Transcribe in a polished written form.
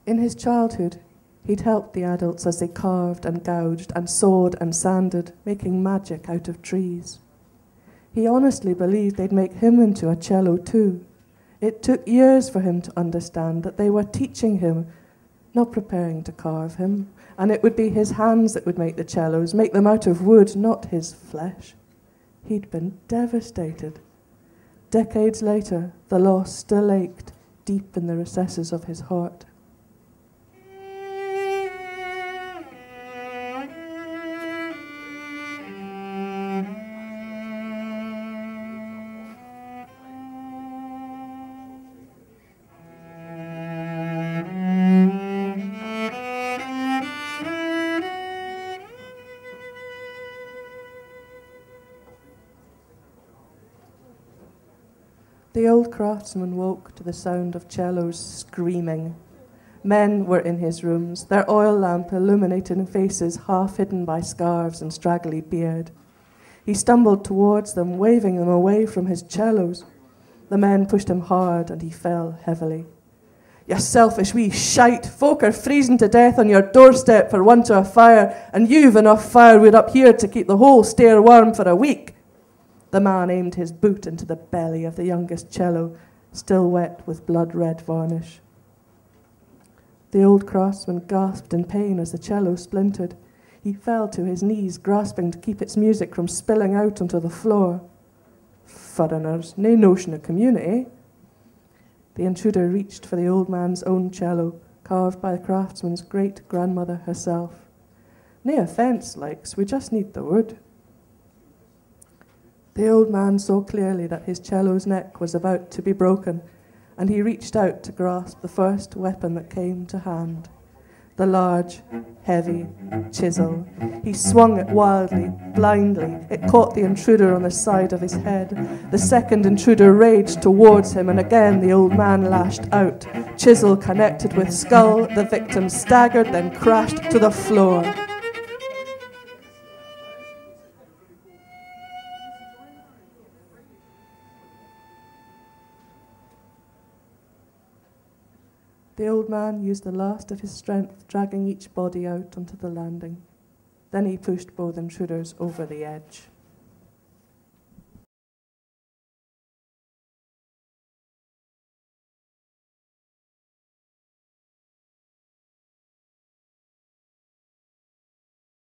In his childhood, he'd helped the adults as they carved and gouged and sawed and sanded, making magic out of trees. He honestly believed they'd make him into a cello too. It took years for him to understand that they were teaching him, not preparing to carve him, and it would be his hands that would make the cellos, make them out of wood, not his flesh. He'd been devastated. Decades later, the loss still ached deep in the recesses of his heart. The old craftsman woke to the sound of cellos screaming. Men were in his rooms, their oil lamp illuminating faces half hidden by scarves and straggly beard. He stumbled towards them, waving them away from his cellos. The men pushed him hard, and he fell heavily. "You selfish wee shite! Folk are freezing to death on your doorstep for want of a fire, and you've enough firewood up here to keep the whole stair warm for a week." The man aimed his boot into the belly of the youngest cello, still wet with blood-red varnish. The old craftsman gasped in pain as the cello splintered. He fell to his knees, grasping to keep its music from spilling out onto the floor. Foreigners, no notion of community. The intruder reached for the old man's own cello, carved by the craftsman's great-grandmother herself. "No offence, likes, we just need the wood." The old man saw clearly that his cello's neck was about to be broken, and he reached out to grasp the first weapon that came to hand. The large, heavy chisel. He swung it wildly, blindly. It caught the intruder on the side of his head. The second intruder raged towards him, and again the old man lashed out. Chisel connected with skull. The victim staggered, then crashed to the floor. The old man used the last of his strength, dragging each body out onto the landing. Then he pushed both intruders over the edge.